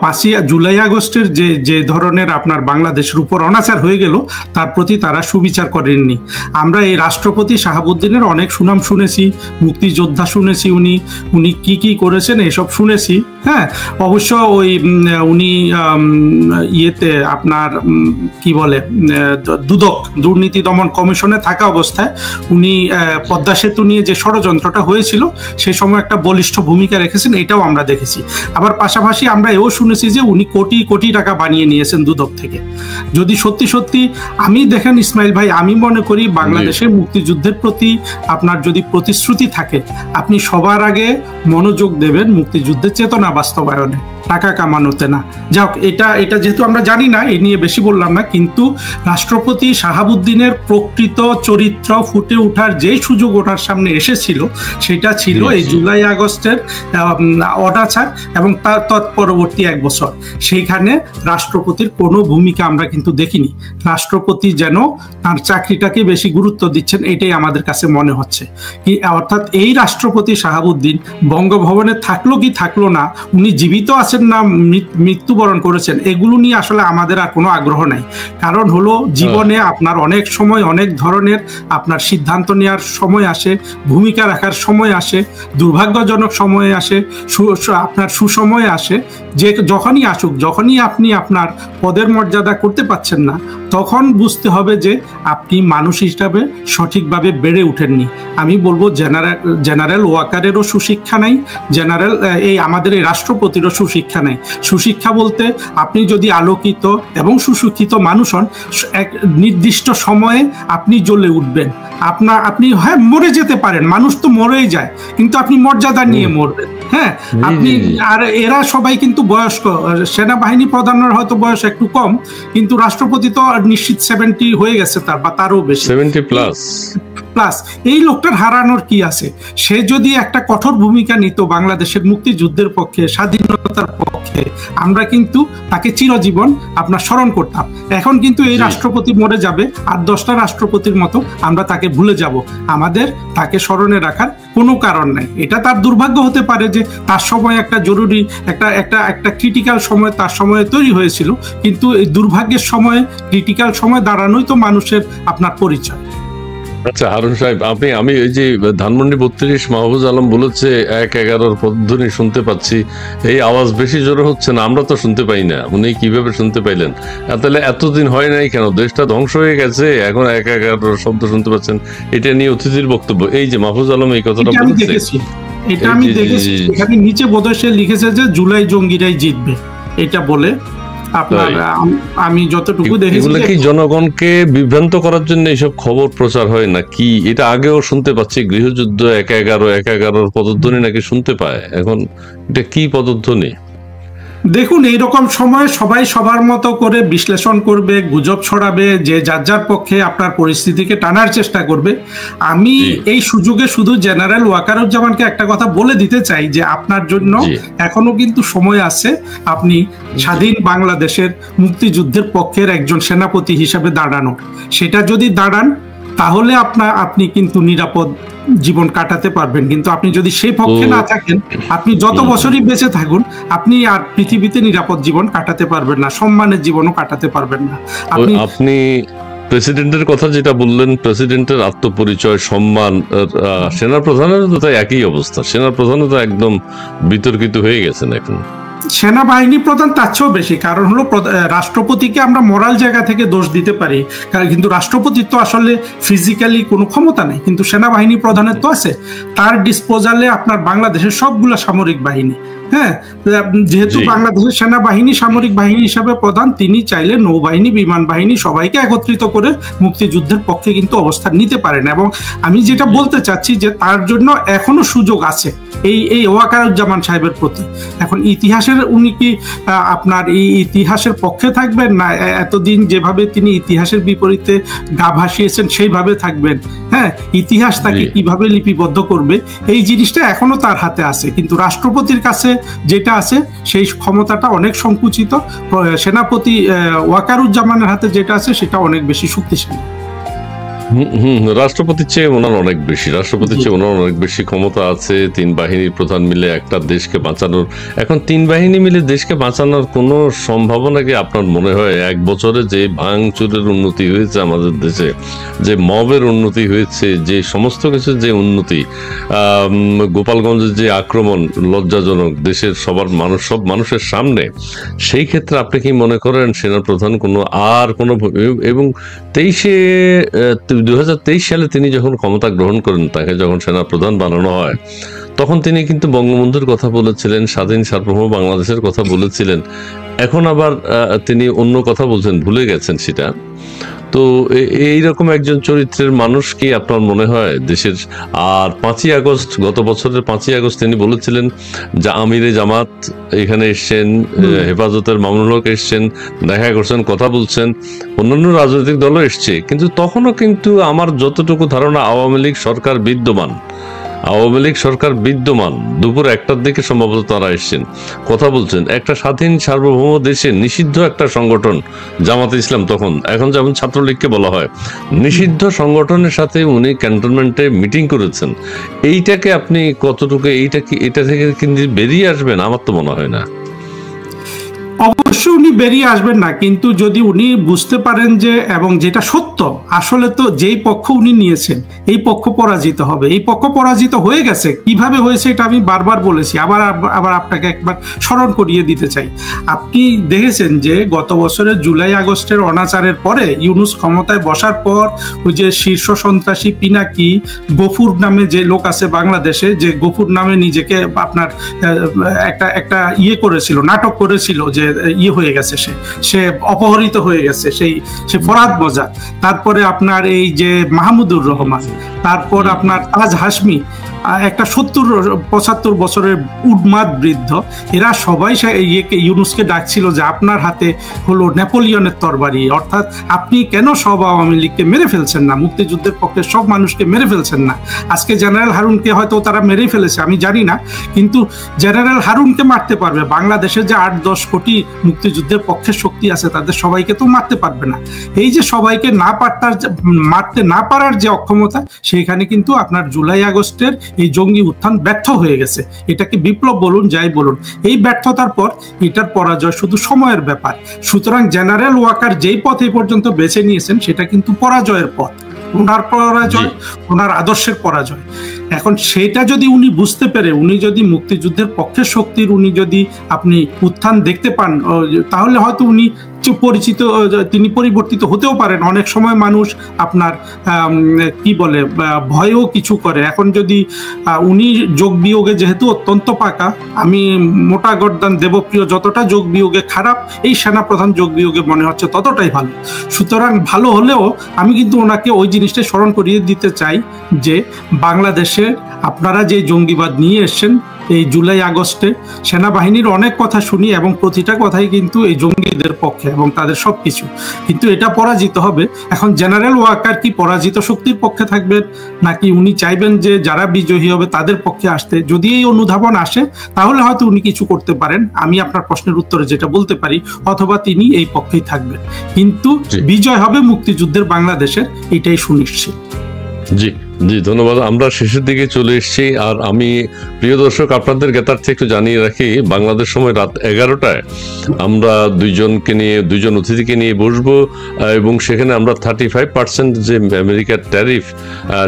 জুলাই আগস্টের যে যে ধরনের আপনার বাংলাদেশের উপর অনাচার হয়ে গেল তার প্রতি তারা সুবিচার করেননি। আমরা এই রাষ্ট্রপতি শাহাবুদ্দিনের অনেক সুনাম শুনেছি, মুক্তিযোদ্ধা শুনেছি, উনি কি করেছেন এসব শুনেছি। হ্যাঁ, অবশ্য ওই উনি ইয়েতে আপনার কি বলে দুদক দুর্নীতি দমন কমিশনে থাকা অবস্থায় উনি পদ্মা সেতু নিয়ে যে ষড়যন্ত্রটা হয়েছিল সেই সময় একটা বলিষ্ঠ ভূমিকা রেখেছেন, এটাও আমরা দেখেছি। আবার পাশাপাশি আমরা এও শুনেছি যে উনি কোটি কোটি টাকা বানিয়ে নিয়েছেন দুদক থেকে। যদি সত্যি সত্যি আমি দেখেন ইসমাইল ভাই, আমি মনে করি বাংলাদেশের মুক্তিযুদ্ধের প্রতি আপনার যদি প্রতিশ্রুতি থাকে, আপনি সবার আগে মনোযোগ দেবেন মুক্তিযুদ্ধের চেতনা বাস্তবায়নে, টাকা কামানোতে না। যাক, এটা যেহেতু আমরা জানি না, এ নিয়ে বেশি বললাম না, কিন্তু রাষ্ট্রপতি শাহাবুদ্দিনের প্রকৃত চরিত্র ফুটে ওঠার যে সুযোগ ওঠার সামনে এসেছিল সেটা ছিল এই জুলাই আগস্টের অনাচার এবং তার তৎপরবর্তী 1 বছর। সেইখানে রাষ্ট্রপতির কোনো ভূমিকা আমরা কিন্তু দেখিনি। রাষ্ট্রপতি যেন তার চাকরিটাকে বেশি গুরুত্ব দিচ্ছেন, এটাই আমাদের কাছে মনে হচ্ছে। কি অর্থাৎ এই রাষ্ট্রপতি শাহাবুদ্দিন বঙ্গভবনে থাকলো কি থাকলো না, উনি জীবিত আছেন না মৃত্যুবরণ করেছেন, এগুলো নিয়ে আসলে আমাদের আর কোনো আগ্রহ নাই। কারণ হলো জীবনে আপনার অনেক সময় অনেক ধরনের আপনার সিদ্ধান্ত নেওয়ার সময় আসে, ভূমিকা রাখার সময় আসে, দুর্ভাগ্যজনক সময় আসে, আপনার সুসময় আসে। যে যখনই আসুক, যখনই আপনি আপনার পদের মর্যাদা করতে পারছেন না, তখন বুঝতে হবে যে আপনি মানুষ হিসাবে সঠিকভাবে বেড়ে উঠেননি। আমি বলবো জেনারেল ওয়াকারেরও সুশিক্ষা নাই, এই আমাদের এই রাষ্ট্রপতিরও সুশিক্ষা নাই। সুশিক্ষা বলতে আপনি যদি আলোকিত এবং সুশিক্ষিত মানুষ হন, এক নির্দিষ্ট সময়ে আপনি জ্বলে উঠবেন। আপনি হ্যাঁ মরে যেতে পারেন, মানুষ তো মরেই যায়, কিন্তু আপনি মর্যাদা নিয়ে মরবেন। হ্যাঁ, আপনি আর এরা সবাই কিন্তু বয়স্ক, সেনাবাহিনী প্রধানের হয়তো বয়স একটু কম, কিন্তু রাষ্ট্রপতি তো নিশ্চিত 70 হয়ে গেছে তার, বা তারও বেশি, 70 প্লাস। এই লোকটার হারানোর কি আছে? সে যদি একটা কঠোর ভূমিকা নিত বাংলাদেশের মুক্তিযুদ্ধের পক্ষে, স্বাধীনতার পক্ষে, আমরা কিন্তু তাকে চিরজীবন আপনার স্মরণ করতাম। এখন কিন্তু এই রাষ্ট্রপতি মরে যাবে, আর 10টা রাষ্ট্রপতির মতো আমরা তাকে ভুলে যাব। আমাদের তাকে স্মরণে রাখার কোনো কারণ নাই। এটা তার দুর্ভাগ্য হতে পারে যে তার সময় একটা জরুরি একটা ক্রিটিক্যাল সময় তার সময়ে তৈরি হয়েছিল, কিন্তু এই দুর্ভাগ্যের সময়ে ক্রিটিক্যাল সময় দাঁড়ানোই তো মানুষের আপনার পরিচয়। আচ্ছা হারুন সাহেব, আমি এই যে ধানমন্ডি 32 মাহফুজ আলম বলেছে 1-11 পদ্ধতি শুনতে পাচ্ছি, এই আওয়াজ বেশি জোরে হচ্ছে না, আমরা তো শুনতে পাই না, উনি কিভাবে শুনতে পাইলেন? তাহলে এতদিন হয় নাই কেন? দেশটা ধ্বংস হয়ে গেছে, এখন 1-11 শব্দ শুনতে পাচ্ছেন। এটা নিয়ে অতিথির বক্তব্য, এই যে মাহফুজ আলম এই কথাটা বলেছে, এটা আমি দেখেছি। এখানে নিচে বোধহয় সে লিখেছে যে জুলাই জঙ্গিরাই জিতবে, এটা বলে আপনার আমি যতটুকু দেখেছি। এগুলো কি জনগণকে বিভ্রান্ত করার জন্য এইসব খবর প্রচার হয় না কি? এটা আগেও শুনতে পাচ্ছি, গৃহযুদ্ধ 1-11 পদধ্বনি নাকি শুনতে পায়, এখন এটা কি পদধ্বনি? দেখুন, এইরকম সময় সবাই সবার মতো করে বিশ্লেষণ করবে, গুজব ছড়াবে, যে যার যার পক্ষে আপনার পরিস্থিতিকে টানার চেষ্টা করবে। আমি এই সুযোগে শুধু জেনারেল ওয়াকারুজ্জামানকে একটা কথা বলে দিতে চাই যে আপনার জন্য এখনো কিন্তু সময় আছে, আপনি স্বাধীন বাংলাদেশের মুক্তিযুদ্ধের পক্ষের একজন সেনাপতি হিসাবে দাঁড়ানো। সেটা যদি দাঁড়ান তাহলে আপনি কিন্তু নিরাপদ জীবন কাটাতে পারবেন। কিন্তু আপনি যদি সেই পক্ষে না থাকেন, আপনি যত বছরই বেঁচে থাকুন, আপনি আর পৃথিবীতে নিরাপদ জীবন কাটাতে পারবেন না, সম্মানের জীবনও কাটাতে পারবেন না। আপনি প্রেসিডেন্টের কথা যেটা বললেন, প্রেসিডেন্টের আত্মপরিচয়, সম্মান, সেনাপ্রধানের তো তাই একই অবস্থা, সেনাপ্রধানও তো একদম বিতর্কিত হয়ে গেছেন এখন। সেনাবাহিনী প্রধান তার চেয়েও বেশি, কারণ হলো রাষ্ট্রপতিকে আমরা মোরাল জায়গা থেকে দোষ দিতে পারি, কিন্তু রাষ্ট্রপতির তো আসলে ফিজিক্যালি কোনো ক্ষমতা নেই, কিন্তু সেনাবাহিনী প্রধানের তো আছে। তার ডিসপোজালে আপনার বাংলাদেশের সবগুলো সামরিক বাহিনী। হ্যাঁ, যেহেতু বাংলাদেশের সেনাবাহিনী সামরিক বাহিনী হিসাবে প্রধান, তিনি চাইলে নৌবাহিনী, বিমান বাহিনী সবাইকে একত্রিত করে মুক্তিযুদ্ধের পক্ষে কিন্তু অবস্থান নিতে পারেন। এবং আমি যেটা বলতে চাচ্ছি যে তার জন্য এখনো সুযোগ আছে এই ওয়াকারুজ্জামান সাহেবের প্রতি। এখন ইতিহাসের উনি কি আপনার এই ইতিহাসের পক্ষে থাকবেন, না এতদিন যেভাবে তিনি ইতিহাসের বিপরীতে গা ভাসিয়েছেন সেইভাবে থাকবেন? হ্যাঁ, ইতিহাস তাকে কিভাবে লিপিবদ্ধ করবে এই জিনিসটা এখনো তার হাতে আছে, কিন্তু রাষ্ট্রপতির কাছে যেটা আছে সেই ক্ষমতাটা অনেক সংকুচিত। সেনাপতি ওয়াকারুজ্জামানের হাতে যেটা আছে সেটা অনেক বেশি শক্তিশালী। রাষ্ট্রপতির চেয়ে ওনার অনেক বেশি, রাষ্ট্রপতির চেয়ে ওনার অনেক বেশি ক্ষমতা আছে। 3 বাহিনীর প্রধান মিলে একটা দেশকে বাঁচানোর, এখন 3 বাহিনী মিলে দেশকে বাঁচানোর কোনো সম্ভাবনা কি আপনার মনে হয়? 1 বছরে যে ভাঙচুরের উন্নতি হয়েছে আমাদের দেশে, যে মবের উন্নতি হয়েছে, যে সমস্ত কিছু যে উন্নতি, গোপালগঞ্জের যে আক্রমণ লজ্জাজনক দেশের সবার মানুষ, সব মানুষের সামনে, সেই ক্ষেত্রে আপনি কি মনে করেন সেনাপ্রধান কোনো এবং 2023 সালে তিনি যখন ক্ষমতা গ্রহণ করেন, তাকে যখন সেনাপ্রধান বানানো হয়, তখন তিনি কিন্তু বঙ্গবন্ধুর কথা বলেছিলেন, স্বাধীন সার্বভৌম বাংলাদেশের কথা বলেছিলেন। এখন আবার তিনি অন্য কথা বলছেন, ভুলে গেছেন সেটা। তো এইরকম একজন চরিত্রের মানুষ কি আপনার মনে হয় দেশের? আর 5ই আগস্ট, গত বছরের 5ই আগস্ট তিনি বলেছিলেন যে আমিরে জামাত এখানে এসছেন, হেফাজতের মামুনুল হক এসছেন, দেখা করছেন, কথা বলছেন, অন্যান্য রাজনৈতিক দলও এসছে, কিন্তু তখনও কিন্তু আমার যতটুকু ধারণা আওয়ামী লীগ সরকার বিদ্যমান, দুপুর 1টার দিকে সম্ভবত তারা এসছেন, কথা বলছেন। একটা স্বাধীন সার্বভৌম দেশে নিষিদ্ধ একটা সংগঠন জামাতে ইসলাম, তখন এখন যেমন ছাত্রলীগকে বলা হয়, নিষিদ্ধ সংগঠনের সাথে উনি ক্যান্টনমেন্টে মিটিং করেছেন। এইটাকে আপনি কতটুকু, এটা থেকে কিন্তু বেরিয়ে আসবেন? আমার তো মনে হয় না। অবশ্যই উনি বেরিয়ে আসবেন না, কিন্তু যদি উনি বুঝতে পারেন যে, এবং যেটা সত্য, আসলে তো যেই পক্ষ উনি নিয়েছেন এই পক্ষ পরাজিত হবে, এই পক্ষ পরাজিত হয়ে গেছে। কিভাবে হয়েছে এটা আমি বারবার বলেছি, আবার আপনাকে একবার স্মরণ করিয়ে দিতে চাই। আপনি দেখেছেন যে গত বছরের জুলাই আগস্টের অনাচারের পরে, ইউনূস ক্ষমতায় বসার পর, ওই যে শীর্ষ সন্ত্রাসী পিনাকি গফুর নামে যে লোক আছে বাংলাদেশে, যে গফুর নামে নিজেকে আপনার একটা করেছিল, নাটক করেছিল যে হয়ে গেছে, সে অপহরিত হয়ে গেছে, সে ফরহাদ মজা। তারপরে আপনার এই যে মাহমুদুর রহমান, তারপর আপনার তাজ হাশমি, একটা 70-75 বছরের উন্মাদ বৃদ্ধ, এরা সবাই ইউনূসকে ডাকছিল যে আপনার হাতে হলো নেপোলিয়নের তরবারি, অর্থাৎ আপনি কেন সব আওয়ামী লীগকে মেরে ফেলছেন না, মুক্তিযুদ্ধের পক্ষে সব মানুষকে মেরে ফেলছেন না। আজকে জেনারেল হারুনকে হয়তো তারা মেরে ফেলেছে, আমি জানি না, কিন্তু জেনারেল হারুনকে মারতে পারবে, বাংলাদেশের যে 8-10 কোটি মুক্তিযুদ্ধের পক্ষে শক্তি আছে তাদের সবাইকে তো মারতে পারবে না। এই যে সবাইকে মারতে না পারার যে অক্ষমতা, সেইখানে কিন্তু আপনার জুলাই আগস্টের এই জঙ্গি উত্থান ব্যর্থ হয়ে গেছে। এটাকে বিপ্লব বলুন, যাই বলুন, এই ব্যর্থতার পর এটার পরাজয় শুধু সময়ের ব্যাপার। সুতরাং জেনারেল ওয়াকার যেই পথ এই পর্যন্ত বেছে নিয়েছেন সেটা কিন্তু পরাজয়ের পথ, ওনার পরাজয়, ওনার আদর্শের পরাজয়। এখন সেটা যদি উনি বুঝতে পেরে, উনি যদি মুক্তিযুদ্ধের পক্ষের শক্তির উনি যদি আপনি উত্থান দেখতে পান, তাহলে হয়তো উনি তিনি পরিবর্তিত হতেও পারেন। অনেক সময় মানুষ আপনার কি বলে ভয়েও কিছু করে। এখন যদি উনি যোগ বিয়োগে যেহেতু অত্যন্ত পাকা, আমি মোটা গর্দান দেবপ্রিয় যতটা যোগ বিয়োগে খারাপ, এই সেনাপ্রধান যোগ বিয়োগে মনে হচ্ছে ততটাই ভালো। সুতরাং ভালো হলেও আমি কিন্তু ওনাকে ওই জিনিসটা স্মরণ করিয়ে দিতে চাই যে বাংলাদেশে আপনারা যে জঙ্গিবাদ নিয়ে এসছেন এই জুলাই আগস্টে, সেনাবাহিনীর অনেক কথা শুনি এবং প্রতিটা কথাই কিন্তু এই জঙ্গিদের পক্ষে এবং তাদের সবকিছু, কিন্তু এটা পরাজিত হবে। এখন জেনারেল ওয়াকার কি পরাজিত শক্তির পক্ষে থাকবেন, নাকি উনি চাইবেন যে যারা বিজয়ী হবে তাদের পক্ষে আসতে? যদি এই অনুধাবন আসে তাহলে হয়তো উনি কিছু করতে পারেন, আমি আপনার প্রশ্নের উত্তরে যেটা বলতে পারি, অথবা তিনি এই পক্ষেই থাকবেন, কিন্তু বিজয় হবে মুক্তিযুদ্ধের বাংলাদেশের, এটাই সুনিশ্চিত। জি জি, ধন্যবাদ। আমরা শেষের দিকে চলে এসেছি, আর আমি প্রিয় দর্শক আপনাদের জ্ঞাতার্থে একটু জানিয়ে রাখি, বাংলাদেশ সময় রাত 11টায় আমরা দুইজন অতিথিকে নিয়ে বসবো, এবং সেখানে আমরা 35% যে আমেরিকার ট্যারিফ,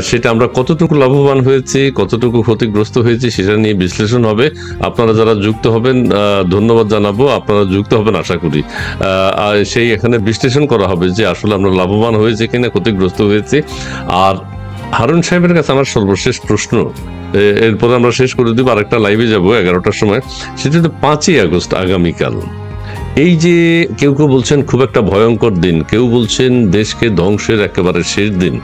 সেটা আমরা কতটুকু লাভবান হয়েছি, কতটুকু ক্ষতিগ্রস্ত হয়েছি, সেটা নিয়ে বিশ্লেষণ হবে। আপনারা যারা যুক্ত হবেন ধন্যবাদ জানাবো, আপনারা যুক্ত হবেন আশা করি। সেই এখানে বিশ্লেষণ করা হবে যে আসলে আমরা লাভবান হয়েছে কিনা, ক্ষতিগ্রস্ত হয়েছে। আর হারুন সাহেবের কাছে আমার সর্বশেষ প্রশ্ন, এরপরে আমরা শেষ করে দিব, আরেকটা লাইভে যাবো 11টার সময়, সেটা তো 5ই আগস্ট আগামীকাল। এই যে কেউ বলছেন খুব একটা ভয়ঙ্কর দিন, কেউ বলছেন দেশকে ধ্বংসের একেবারে শেষ দিন।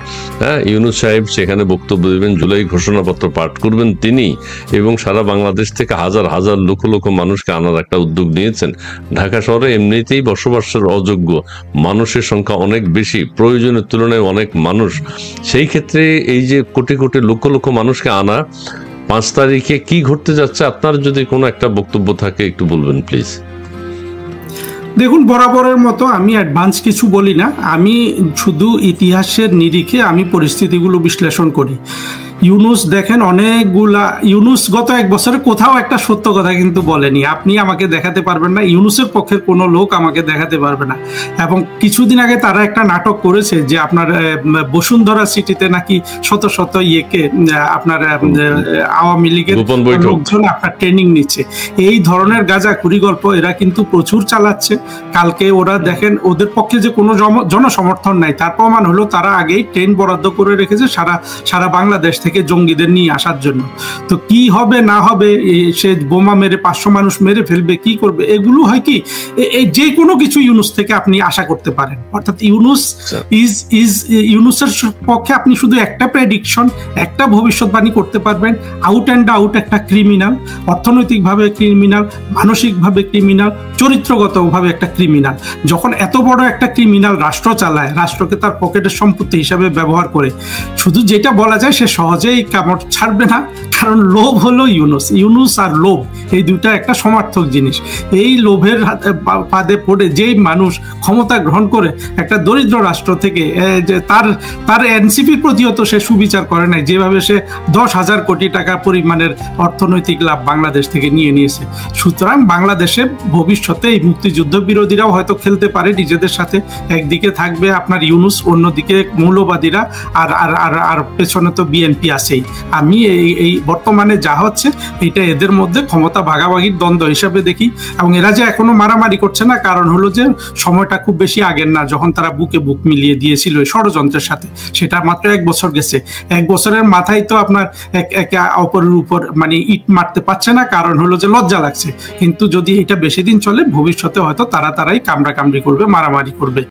হ্যাঁ, ইউনূস সাহেব সেখানে বক্তব্য দেবেন, জুলাই ঘোষণাপত্র পাঠ করবেন তিনি, এবং সারা বাংলাদেশ থেকে হাজার হাজার লক্ষ লক্ষ মানুষকে আনার একটা উদ্যোগ নিয়েছেন। ঢাকা শহরে এমনিতেই বসবাসের অযোগ্য মানুষের সংখ্যা অনেক বেশি, প্রয়োজনের তুলনায় অনেক মানুষ। সেই ক্ষেত্রে এই যে কোটি কোটি লক্ষ লক্ষ মানুষকে আনা, 5 তারিখে কি ঘটতে যাচ্ছে, আপনার যদি কোনো একটা বক্তব্য থাকে একটু বলবেন প্লিজ। দেখুন, বরাবরের মতো আমি অ্যাডভান্স কিছু বলি না, আমি শুধু ইতিহাসের নিরিখে আমি পরিস্থিতিগুলো বিশ্লেষণ করি। ইউনূস দেখেন অনেকগুলা, ইউনূস গত এক বছরে কোথাও একটা সত্য কথা কিন্তু বলেনি। আপনি আমাকে দেখাতে পারবেন না, ইউনূসের পক্ষের কোনো লোক আমাকে দেখাতে পারবে না। এবং কিছুদিন আগে তারা একটা নাটক করেছে যে আপনার বসুন্ধরা সিটিতে নাকি শত শত আপনার আওয়ামী লীগের লোকজন আপনার ট্রেনিং নিচ্ছে। এই ধরনের গাঁজাখুরি গল্প এরা কিন্তু প্রচুর চালাচ্ছে। কালকে ওরা দেখেন ওদের পক্ষে যে কোনো জনসমর্থন নাই, তার প্রমাণ হলো তারা আগেই ট্রেন বরাদ্দ করে রেখেছে সারা বাংলাদেশ থেকে জঙ্গিদের নিয়ে আসার জন্য। তো কি হবে না হবে, সে বোমা মেরে 500 মানুষ মেরে ফেলবে, কি করবে, এগুলো হয় কি যে কোনো কিছু ইউনূস থেকে আপনি আশা করতে পারেন। অর্থাৎ ইউনূসের পক্ষে আপনি শুধু একটা প্রেডিকশন, একটা ভবিষ্যৎবাণী করতে পারবেন, আউট অ্যান্ড আউট একটা ক্রিমিনাল, অর্থনৈতিকভাবে ক্রিমিনাল, মানসিকভাবে ক্রিমিনাল, চরিত্রগতভাবে একটা ক্রিমিনাল। যখন এত বড় একটা ক্রিমিনাল রাষ্ট্র চালায়, রাষ্ট্রকে তার পকেটের সম্পত্তি হিসাবে ব্যবহার করে, শুধু যেটা বলা যায় সে সহজেই কামড় ছাড়বে না, কারণ লোভ হলো ইউনূস আর লোভ, এই দুইটা একটা সমার্থক জিনিস। এই লোভের ফাঁদে পড়ে যেই মানুষ ক্ষমতা গ্রহণ করে একটা দরিদ্র রাষ্ট্র থেকে, যে তার এনসিপির প্রতিও তো সে সুবিচার করে নাই, যেভাবে সে 10,000 কোটি টাকা পরিমাণের অর্থনৈতিক লাভ বাংলাদেশ থেকে নিয়ে নিয়েছে। সুতরাং বাংলাদেশে ভবিষ্যতে এই মুক্তিযুদ্ধ বিরোধীরাও হয়তো খেলতে পারে নিজেদের সাথে, একদিকে থাকবে আপনার ইউনূস, অন্যদিকে মৌলবাদীরা, আর পেছনে তো বিএনপি আছেই। আমি এই বর্তমানে যা হচ্ছে এটা এদের মধ্যে ক্ষমতা ভাগাভাগির দ্বন্দ্ব হিসাবে দেখি। এবং এরা যে এখনো মারামারি করছে না, কারণ হলো যে সময়টা খুব বেশি আগের না, যখন তারা বুকে বুক মিলিয়ে দিয়েছিল ষড়যন্ত্রের সাথে, সেটা মাত্র 1 বছর গেছে। 1 বছরের মাথায় তো আপনার একে অপরের উপর মানে ইট মারতে পারছে না, কারণ হলো যে লজ্জা লাগছে। কিন্তু যদি এটা বেশি দিন চলে, ভবিষ্যতে হয়তো তারাই কামড়াকামড়ি করবে, মারামারি করবে।